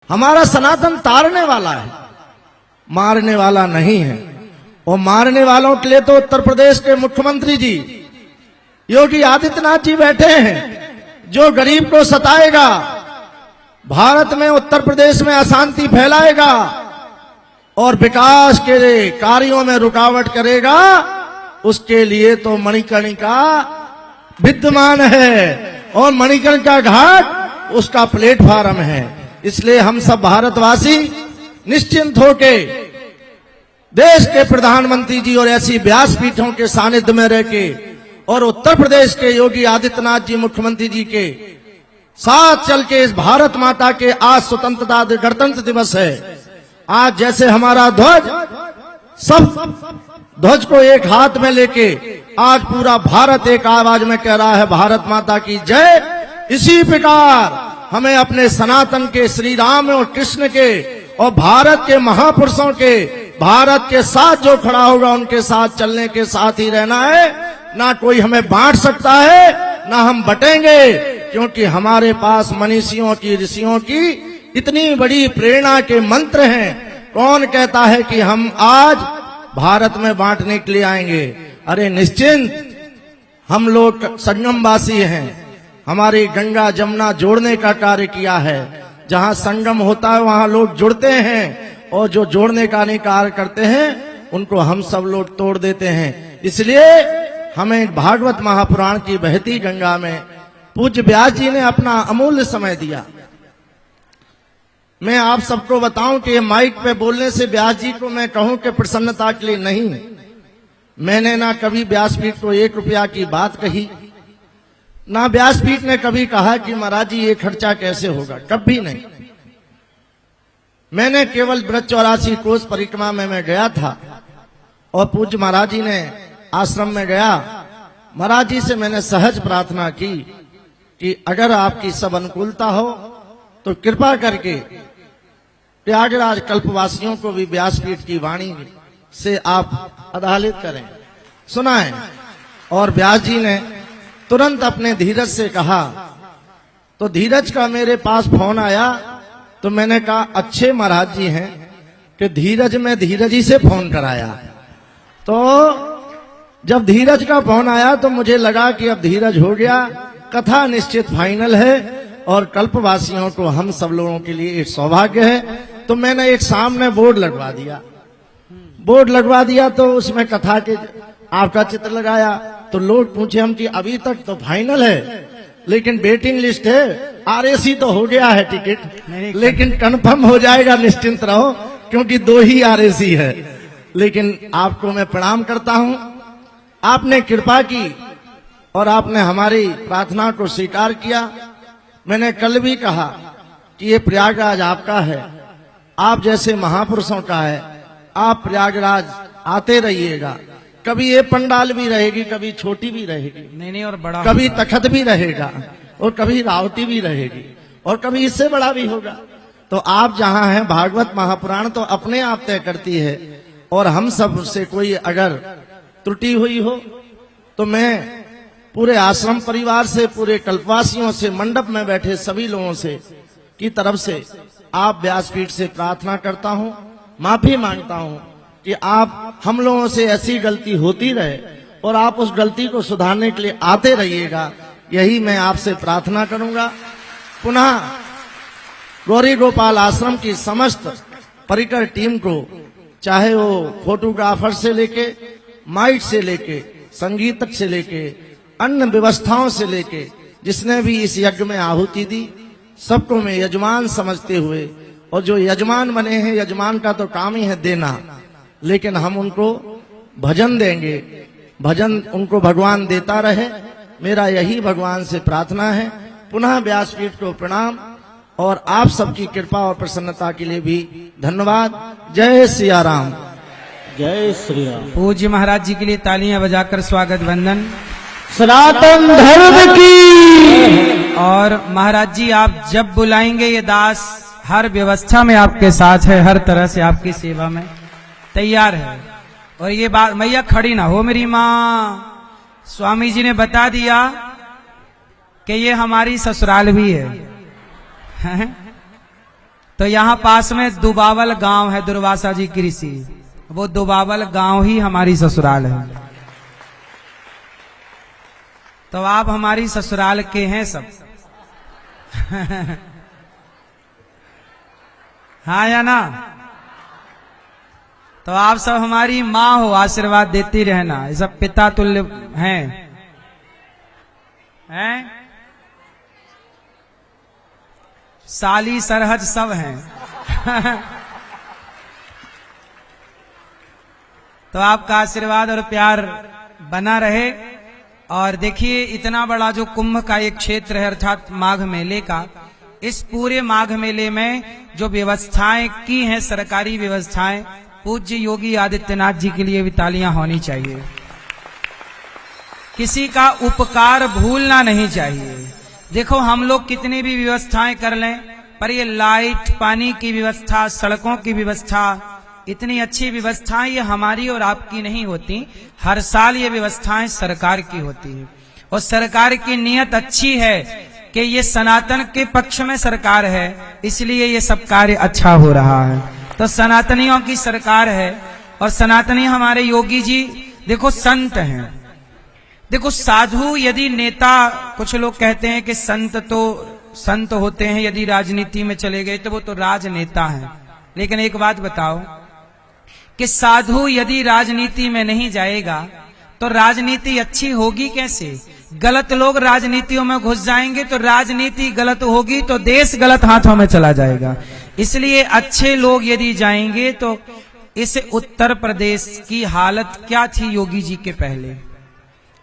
हमारा सनातन तारने वाला है, मारने वाला नहीं है। और मारने वालों के लिए तो उत्तर प्रदेश के मुख्यमंत्री जी योगी आदित्यनाथ जी बैठे हैं, जो गरीब को सताएगा, भारत में उत्तर प्रदेश में अशांति फैलाएगा और विकास के कार्यों में रुकावट करेगा, उसके लिए तो मणिकर्णिका विद्यमान है और मणिकर्णिका घाट उसका प्लेटफार्म है। इसलिए हम सब भारतवासी निश्चिंत होके देश के प्रधानमंत्री जी और ऐसी व्यासपीठों के सानिध्य में रह के और उत्तर प्रदेश के योगी आदित्यनाथ जी मुख्यमंत्री जी के साथ चल के इस भारत माता के आज स्वतंत्रता गणतंत्र दिवस है। आज जैसे हमारा ध्वज, सब ध्वज को एक हाथ में लेके आज पूरा भारत एक आवाज में कह रहा है भारत माता की जय। इसी प्रकार हमें अपने सनातन के श्री राम और कृष्ण के और भारत के महापुरुषों के, भारत के साथ जो खड़ा होगा उनके साथ चलने के साथ ही रहना है। ना कोई हमें बांट सकता है, ना हम बटेंगे, क्योंकि हमारे पास मनीषियों की, ऋषियों की इतनी बड़ी प्रेरणा के मंत्र हैं। कौन कहता है कि हम आज भारत में बांटने के लिए आएंगे? अरे निश्चिंत, हम लोग संगमवासी हैं। हमारी गंगा जमुना जोड़ने का कार्य किया है। जहां संगम होता है वहां लोग जुड़ते हैं और जो जोड़ने का नहीं कार्य करते हैं उनको हम सब लोग तोड़ देते हैं। इसलिए हमें भागवत महापुराण की बहती गंगा में पूज्य व्यास जी ने अपना अमूल्य समय दिया। मैं आप सबको बताऊं कि माइक पे बोलने से व्यास जी को मैं कहूं कि प्रसन्नता के लिए नहीं, मैंने ना कभी व्यासपीठ को 1 रुपया की बात कही, ना व्यासपीठ ने कभी कहा कि महाराज जी ये खर्चा कैसे होगा, कभी नहीं। मैंने केवल ब्रज 84 कोस परिक्रमा में मैं गया था और पूज्य महाराज जी ने आश्रम में गया। महाराज जी से मैंने सहज प्रार्थना की कि अगर आपकी सब अनुकूलता हो तो कृपा करके प्रयागराज कल्पवासियों को भी व्यासपीठ की वाणी से आप आधालित करें, सुनाएं। और व्यास जी ने तुरंत अपने धीरज से कहा। तो धीरज का मेरे पास फोन आया तो मैंने कहा अच्छे महाराज जी हैं कि धीरज में धीरज ही से फोन कराया। तो जब धीरज का फोन आया तो मुझे लगा कि अब धीरज हो गया, कथा निश्चित फाइनल है और कल्पवासियों को हम सब लोगों के लिए एक सौभाग्य है। तो मैंने एक सामने बोर्ड लगवा दिया तो उसमें कथा के आपका चित्र लगाया। तो लोग पूछे हम कि अभी तक तो फाइनल है लेकिन वेटिंग लिस्ट है, आरएसी तो हो गया है टिकट, लेकिन कंफर्म हो जाएगा, निश्चिंत रहो, क्योंकि 2 ही आरएसी है। लेकिन आपको मैं प्रणाम करता हूं, आपने कृपा की और आपने हमारी प्रार्थना को स्वीकार किया। मैंने कल भी कहा कि ये प्रयागराज आपका है, आप जैसे महापुरुषों का है। आप प्रयागराज आते रहिएगा। कभी ये पंडाल भी रहेगी, कभी छोटी भी रहेगी, नहीं और बड़ा, कभी तखत भी रहेगा और कभी रावटी भी रहेगी और कभी इससे बड़ा भी होगा। तो आप जहां हैं, भागवत महापुराण तो अपने आप तय करती है और हम सब से कोई अगर त्रुटि हुई हो तो मैं पूरे आश्रम परिवार से, पूरे कल्पवासियों से, मंडप में बैठे सभी लोगों से की तरफ से आप व्यासपीठ से प्रार्थना करता हूं, माफी मांगता हूं कि आप हम लोगों से ऐसी गलती होती रहे और आप उस गलती को सुधारने के लिए आते रहिएगा, यही मैं आपसे प्रार्थना करूंगा। पुनः गौरी गोपाल आश्रम की समस्त परिकर टीम को, चाहे वो फोटोग्राफर से लेके, माइक से लेके, संगीतक से लेके, अन्य व्यवस्थाओं से लेके, जिसने भी इस यज्ञ में आहुति दी, सबको मैं यजमान समझते हुए, और जो यजमान बने हैं, यजमान का तो काम ही है देना, लेकिन हम उनको भजन देंगे, भजन उनको भगवान देता रहे, मेरा यही भगवान से प्रार्थना है। पुनः व्यासपीठ को प्रणाम और आप सबकी कृपा और प्रसन्नता के लिए भी धन्यवाद। जय सिया राम, जय श्री राम। पूज्य महाराज जी के लिए तालियां बजाकर स्वागत वंदन। सनातन धर्म की। और महाराज जी आप जब बुलाएंगे ये दास हर व्यवस्था में आपके साथ है, हर तरह से आपकी सेवा में तैयार है। और ये बात मैया खड़ी ना हो मेरी माँ, स्वामी जी ने बता दिया कि ये हमारी ससुराल भी है। तो यहाँ पास में दुबावल गांव है, दुर्वासा जी की ऋषि, वो दुबावल गांव ही हमारी ससुराल है। तो आप हमारी ससुराल के हैं सब। हाँ या ना? तो आप सब हमारी माँ हो, आशीर्वाद देती रहना। ये सब पिता तुल्य हैं। साली सरहज सब हैं। तो आपका आशीर्वाद और प्यार बना रहे। और देखिए, इतना बड़ा जो कुंभ का एक क्षेत्र है, अर्थात माघ मेले का, इस पूरे माघ मेले में जो व्यवस्थाएं की हैं, सरकारी व्यवस्थाएं, पूज्य योगी आदित्यनाथ जी के लिए भी तालियां होनी चाहिए। किसी का उपकार भूलना नहीं चाहिए। देखो, हम लोग कितनी भी व्यवस्थाएं कर लें, पर ये लाइट, पानी की व्यवस्था, सड़कों की व्यवस्था, इतनी अच्छी व्यवस्थाएं ये हमारी और आपकी नहीं होती। हर साल ये व्यवस्थाएं सरकार की होती है, और सरकार की नीयत अच्छी है कि ये सनातन के पक्ष में सरकार है, इसलिए ये सब कार्य अच्छा हो रहा है। तो सनातनियों की सरकार है, और सनातनी हमारे योगी जी देखो संत हैं। देखो, साधु यदि नेता, कुछ लोग कहते हैं कि संत होते हैं यदि राजनीति में चले गए तो वो तो राजनेता हैं। लेकिन एक बात बताओ कि साधु यदि राजनीति में नहीं जाएगा तो राजनीति अच्छी होगी कैसे? गलत लोग राजनीतियों में घुस जाएंगे तो राजनीति गलत होगी, तो देश गलत हाथों में चला जाएगा। इसलिए अच्छे लोग यदि जाएंगे तो इस उत्तर प्रदेश की हालत क्या थी योगी जी के पहले,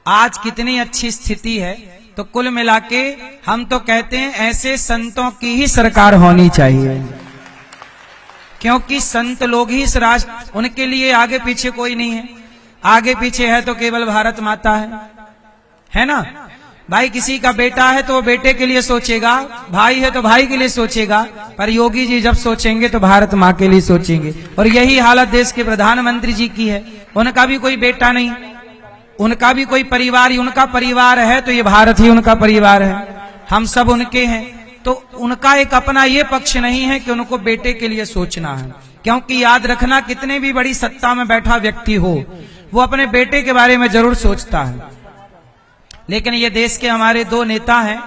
आज कितनी अच्छी स्थिति है। तो कुल मिलाके हम तो कहते हैं ऐसे संतों की ही सरकार होनी चाहिए, क्योंकि संत लोग ही इस राष्ट्र, उनके लिए आगे पीछे कोई नहीं है। आगे पीछे है तो केवल भारत माता है ना? भाई किसी का बेटा है तो वो बेटे के लिए सोचेगा, भाई है तो भाई के लिए सोचेगा, पर योगी जी जब सोचेंगे तो भारत माँ के लिए सोचेंगे। और यही हालत देश के प्रधानमंत्री जी की है। उनका भी कोई बेटा नहीं, उनका भी कोई परिवार ही, उनका परिवार है तो ये भारत ही उनका परिवार है, हम सब उनके हैं। तो उनका एक अपना ये पक्ष नहीं है कि उनको बेटे के लिए सोचना है, क्योंकि याद रखना, कितने भी बड़ी सत्ता में बैठा व्यक्ति हो वो अपने बेटे के बारे में जरूर सोचता है। लेकिन ये देश के हमारे दो नेता हैं,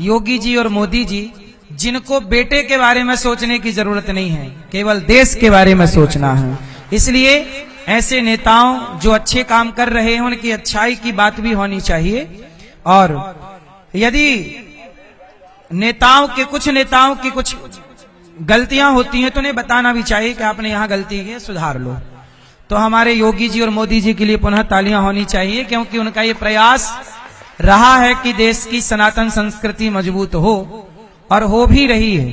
योगी जी और मोदी जी, जिनको बेटे के बारे में सोचने की जरूरत नहीं है, केवल देश के बारे में सोचना है। इसलिए ऐसे नेताओं जो अच्छे काम कर रहे हैं उनकी अच्छाई की बात भी होनी चाहिए। और यदि कुछ नेताओं की कुछ गलतियां होती हैं तो उन्हें बताना भी चाहिए कि आपने यहां गलती की है, सुधार लो। तो हमारे योगी जी और मोदी जी के लिए पुनः तालियां होनी चाहिए, क्योंकि उनका ये प्रयास रहा है कि देश की सनातन संस्कृति मजबूत हो, और हो भी रही है।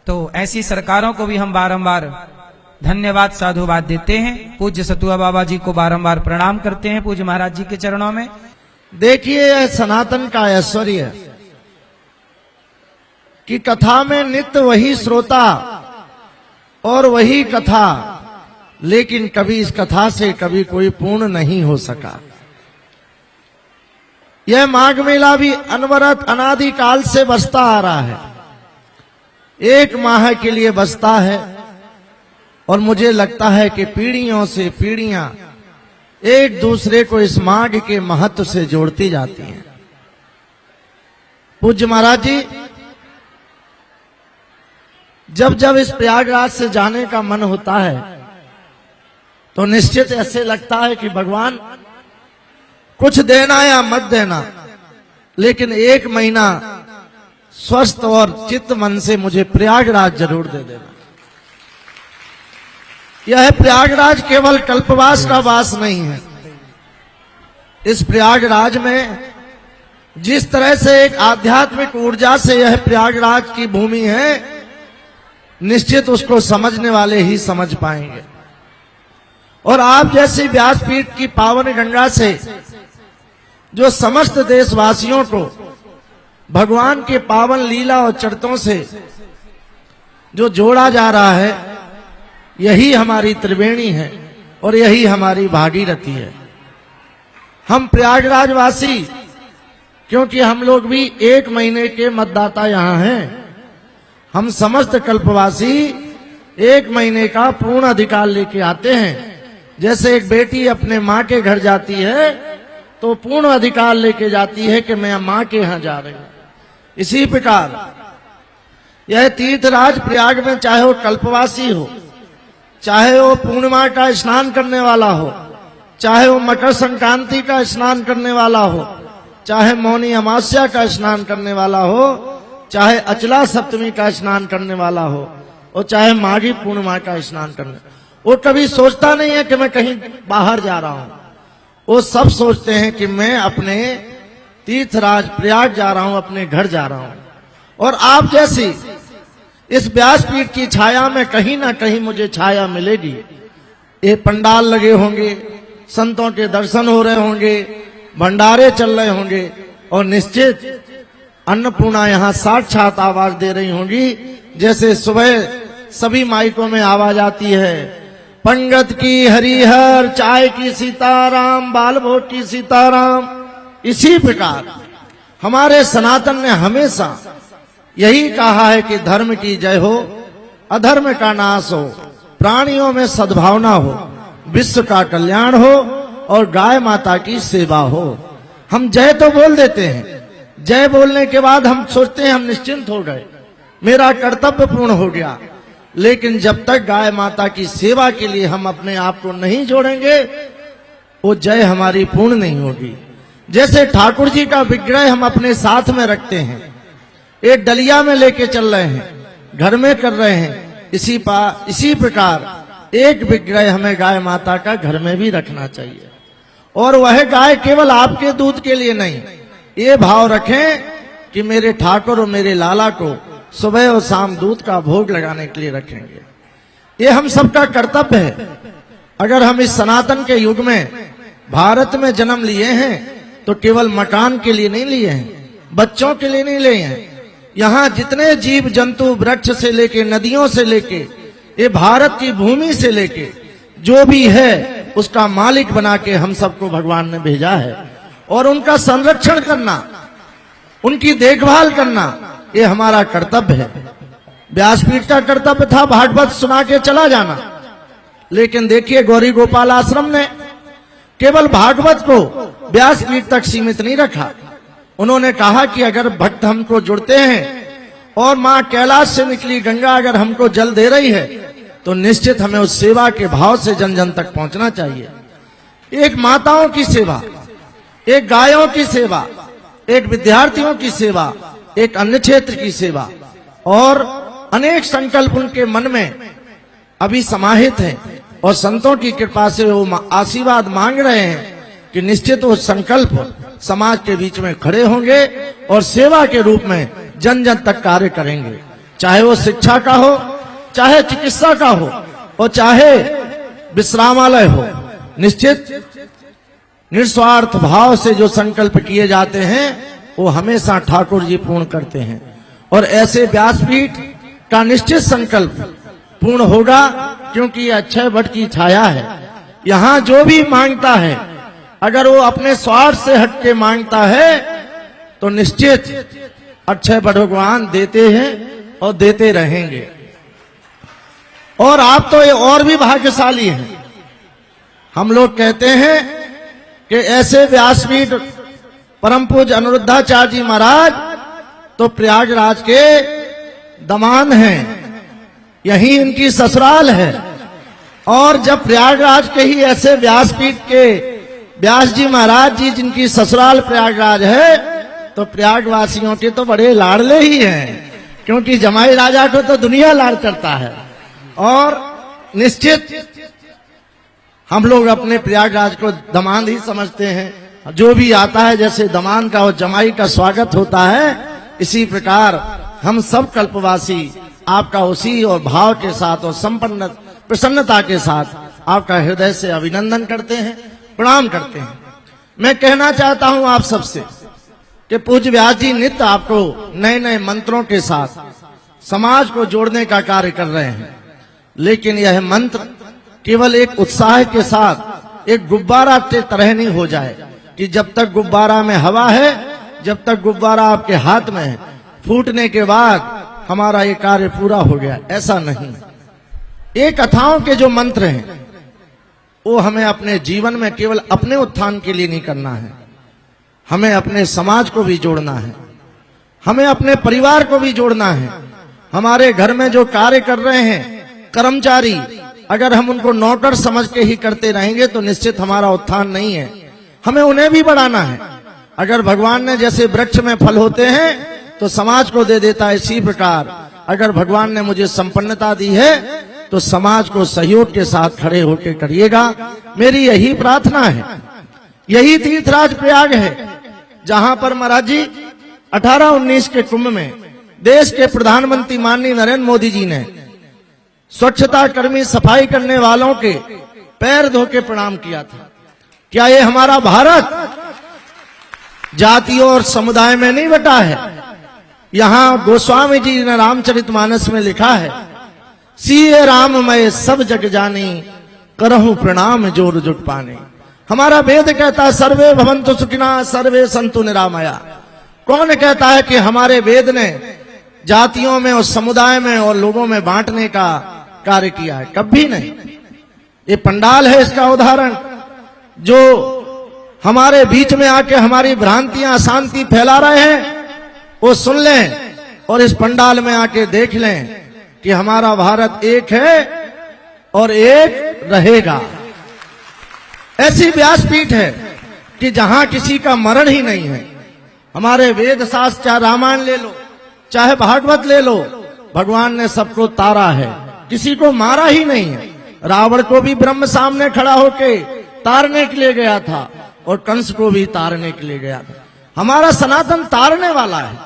तो ऐसी सरकारों को भी हम बारंबार धन्यवाद, साधुवाद देते हैं। पूज्य सतुआ बाबा जी को बारंबार प्रणाम करते हैं, पूज्य महाराज जी के चरणों में। देखिए, यह सनातन का ऐश्वर्य है कि कथा में नित्य वही श्रोता और वही कथा, लेकिन कभी इस कथा से कभी कोई पूर्ण नहीं हो सका। यह माघ मेला भी अनवरत अनादि काल से बसता आ रहा है, 1 माह के लिए बसता है, और मुझे लगता है कि पीढ़ियों से पीढ़ियां एक दूसरे को इस माघ के महत्व से जोड़ती जाती हैं। पूज्य महाराज जी, जब जब इस प्रयागराज से जाने का मन होता है तो निश्चित ऐसे लगता है कि भगवान कुछ देना या मत देना, लेकिन 1 महीना स्वस्थ और चित्त मन से मुझे प्रयागराज जरूर दे देना। यह प्रयागराज केवल कल्पवास का वास नहीं है। इस प्रयागराज में जिस तरह से एक आध्यात्मिक ऊर्जा से यह प्रयागराज की भूमि है, निश्चित उसको समझने वाले ही समझ पाएंगे। और आप जैसी व्यासपीठ की पावन गंगा से जो समस्त देशवासियों को भगवान के पावन लीला और चरित्रों से जो जोड़ा जा रहा है, यही हमारी त्रिवेणी है और यही हमारी भागीरथी है। हम प्रयागराज वासी, क्योंकि हम लोग भी 1 महीने के मतदाता यहाँ हैं, हम समस्त कल्पवासी 1 महीने का पूर्ण अधिकार लेके आते हैं। जैसे एक बेटी अपने माँ के घर जाती है तो पूर्ण अधिकार लेके जाती है कि मैं माँ के यहाँ जा रही हूं। इसी प्रकार यह तीर्थराज प्रयाग में चाहे वो कल्पवासी हो, चाहे वो पूर्णिमा का स्नान करने वाला हो, चाहे वो मकर संक्रांति का स्नान करने वाला हो, चाहे मौनी अमावस्या का स्नान करने वाला हो, चाहे अचला सप्तमी का स्नान करने वाला हो, और चाहे माघी पूर्णिमा का स्नान करने, वो कभी सोचता नहीं है कि मैं कहीं बाहर जा रहा हूं। वो सब सोचते हैं कि मैं अपने तीर्थराज प्रयाग जा रहा हूं, अपने घर जा रहा हूं। और आप जैसी इस व्यासपीठ की छाया में कहीं ना कहीं मुझे छाया मिलेगी। ये पंडाल लगे होंगे, संतों के दर्शन हो रहे होंगे, भंडारे चल रहे होंगे, और निश्चित अन्नपूर्णा यहाँ साक्षात आवाज दे रही होंगी। जैसे सुबह सभी माइकों में आवाज आती है, पंगत की हरिहर, चाय की सीताराम, बाल भोग की सीताराम। इसी प्रकार हमारे सनातन ने हमेशा यही कहा है कि धर्म की जय हो, अधर्म का नाश हो, प्राणियों में सद्भावना हो, विश्व का कल्याण हो और गाय माता की सेवा हो। हम जय तो बोल देते हैं, जय बोलने के बाद हम सोचते हैं हम निश्चिंत हो गए, मेरा कर्तव्य पूर्ण हो गया। लेकिन जब तक गाय माता की सेवा के लिए हम अपने आप को नहीं जोड़ेंगे, वो जय हमारी पूर्ण नहीं होगी। जैसे ठाकुर जी का विग्रह हम अपने साथ में रखते हैं, एक डलिया में लेके चल रहे हैं, घर में कर रहे हैं, इसी प्रकार एक विग्रह हमें गाय माता का घर में भी रखना चाहिए। और वह गाय केवल आपके दूध के लिए नहीं, ये भाव रखें कि मेरे ठाकुर और मेरे लाला को सुबह और शाम दूध का भोग लगाने के लिए रखेंगे। ये हम सबका कर्तव्य है। अगर हम इस सनातन के युग में भारत में जन्म लिए हैं तो केवल मकान के लिए नहीं लिए हैं, बच्चों के लिए नहीं लिए हैं। यहाँ जितने जीव जंतु, वृक्ष से लेके, नदियों से लेके, ये भारत की भूमि से लेके जो भी है उसका मालिक बना के हम सबको भगवान ने भेजा है। और उनका संरक्षण करना, उनकी देखभाल करना, ये हमारा कर्तव्य है। व्यासपीठ का कर्तव्य था भागवत सुना के चला जाना, लेकिन देखिए गौरी गोपाल आश्रम ने केवल भागवत को व्यासपीठ तक सीमित नहीं रखा। उन्होंने कहा कि अगर भक्त हमको जुड़ते हैं और मां कैलाश से निकली गंगा अगर हमको जल दे रही है तो निश्चित हमें उस सेवा के भाव से जन जन तक पहुंचना चाहिए। एक माताओं की सेवा, एक गायों की सेवा, एक विद्यार्थियों की सेवा, एक अन्य क्षेत्र की सेवा, और अनेक संकल्प उनके मन में अभी समाहित हैं और संतों की कृपा से वो आशीर्वाद मांग रहे हैं कि निश्चित वो संकल्प समाज के बीच में खड़े होंगे और सेवा के रूप में जन जन तक कार्य करेंगे। चाहे वो शिक्षा का हो, चाहे चिकित्सा का हो, और चाहे विश्रामालय हो। निश्चित निस्वार्थ भाव से जो संकल्प किए जाते हैं वो हमेशा ठाकुर जी पूर्ण करते हैं। और ऐसे व्यासपीठ का निश्चित संकल्प पूर्ण होगा, क्योंकि ये अक्षय वट की छाया है। यहाँ जो भी मांगता है, अगर वो अपने स्वार्थ से हटके मांगता है तो निश्चित अक्षय वट भगवान देते हैं और देते रहेंगे। और आप तो ये और भी भाग्यशाली हैं। हम लोग कहते हैं कि ऐसे व्यासपीठ परम पूज्य अनिरुद्धाचार्य जी महाराज तो प्रयागराज के दमान हैं, यही इनकी ससुराल है। और जब प्रयागराज के ही ऐसे व्यासपीठ के व्यास जी महाराज जी जिनकी ससुराल प्रयागराज है, तो प्रयागवासियों के तो बड़े लाडले ही हैं, क्योंकि जमाई राजा को तो दुनिया लाड करता है। और निश्चित हम लोग अपने प्रयागराज को दमाद ही समझते हैं। जो भी आता है जैसे दमान का और जमाई का स्वागत होता है, इसी प्रकार हम सब कल्पवासी आपका उसी और भाव के साथ और संपन्न प्रसन्नता के साथ आपका हृदय से अभिनंदन करते हैं, प्रणाम करते हैं। मैं कहना चाहता हूं आप सबसे कि पूज्य व्यास जी नित्य आपको नए नए मंत्रों के साथ समाज को जोड़ने का कार्य कर रहे हैं, लेकिन यह मंत्र केवल एक उत्साह के साथ एक गुब्बारा के तरह नहीं हो जाए कि जब तक गुब्बारा में हवा है, जब तक गुब्बारा आपके हाथ में है, फूटने के बाद हमारा ये कार्य पूरा हो गया, ऐसा नहीं। ये कथाओं के जो मंत्र हैं वो हमें अपने जीवन में केवल अपने उत्थान के लिए नहीं करना है, हमें अपने समाज को भी जोड़ना है, हमें अपने परिवार को भी जोड़ना है। हमारे घर में जो कार्य कर रहे हैं कर्मचारी, अगर हम उनको नौकर समझ के ही करते रहेंगे तो निश्चित हमारा उत्थान नहीं है, हमें उन्हें भी बढ़ाना है। अगर भगवान ने जैसे वृक्ष में फल होते हैं तो समाज को दे देता है, इसी प्रकार अगर भगवान ने मुझे संपन्नता दी है तो समाज को सहयोग के साथ खड़े होकर करिएगा। मेरी यही प्रार्थना है। यही तीर्थराज प्रयाग है जहां पर महाराज जी 18-19 के कुंभ में देश के प्रधानमंत्री माननीय नरेंद्र मोदी जी ने स्वच्छता कर्मी, सफाई करने वालों के पैर धो के प्रणाम किया था। क्या ये हमारा भारत जातियों और समुदाय में नहीं बटा है? यहां गोस्वामी जी ने रामचरितमानस में लिखा है, सीए राम मैं सब जग जानी, करहूं प्रणाम जोर जुट पाने। हमारा वेद कहता है सर्वे भवन्तु सुखिनः सर्वे सन्तु निरामया। कौन कहता है कि हमारे वेद ने जातियों में और समुदाय में और लोगों में बांटने का कार्य किया है? कभी नहीं। ये पंडाल है इसका उदाहरण, जो हमारे बीच में आके हमारी भ्रांतियां, अशांति फैला रहे हैं, वो सुन लें और इस पंडाल में आके देख लें कि हमारा भारत एक है और एक रहेगा। ऐसी व्यासपीठ है कि जहां किसी का मरण ही नहीं है। हमारे वेद शास्त्र, चाहे रामायण ले लो, चाहे भागवत ले लो, भगवान ने सबको तारा है, किसी को मारा ही नहीं है। रावण को भी ब्रह्म सामने खड़ा होके तारने के लिए गया था और कंस को भी तारने के लिए गया था। हमारा सनातन तारने वाला है,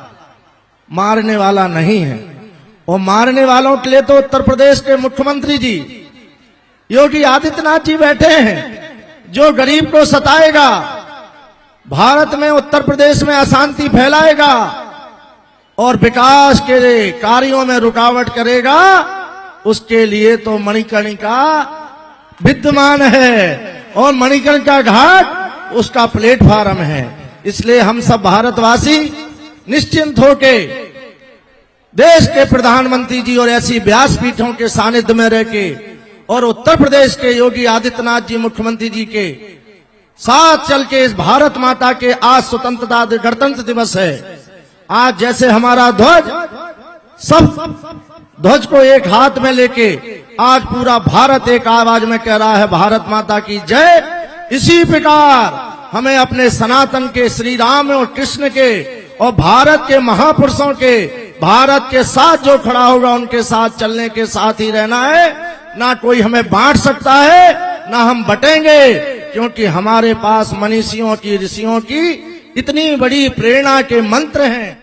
मारने वाला नहीं है। और मारने वालों के लिए तो उत्तर प्रदेश के मुख्यमंत्री जी योगी आदित्यनाथ जी बैठे हैं, जो गरीब को सताएगा, भारत में उत्तर प्रदेश में अशांति फैलाएगा और विकास के कार्यों में रुकावट करेगा, उसके लिए तो मणिकर्णिका विद्यमान है और मणिकर्णिका घाट उसका प्लेटफार्म है। इसलिए हम सब भारतवासी निश्चिंत होके देश के प्रधानमंत्री जी और ऐसी व्यासपीठों के सानिध्य में रह के और उत्तर प्रदेश के योगी आदित्यनाथ जी मुख्यमंत्री जी के साथ चल के इस भारत माता के, आज स्वतंत्रता गणतंत्र दिवस है, आज जैसे हमारा ध्वज, सब ध्वज को एक हाथ में लेके आज पूरा भारत एक आवाज में कह रहा है भारत माता की जय। इसी प्रकार हमें अपने सनातन के, श्री राम और कृष्ण के और भारत के महापुरुषों के, भारत के साथ जो खड़ा होगा उनके साथ चलने के साथ ही रहना है। ना कोई हमें बांट सकता है, ना हम बटेंगे, क्योंकि हमारे पास मनीषियों की, ऋषियों की इतनी बड़ी प्रेरणा के मंत्र हैं।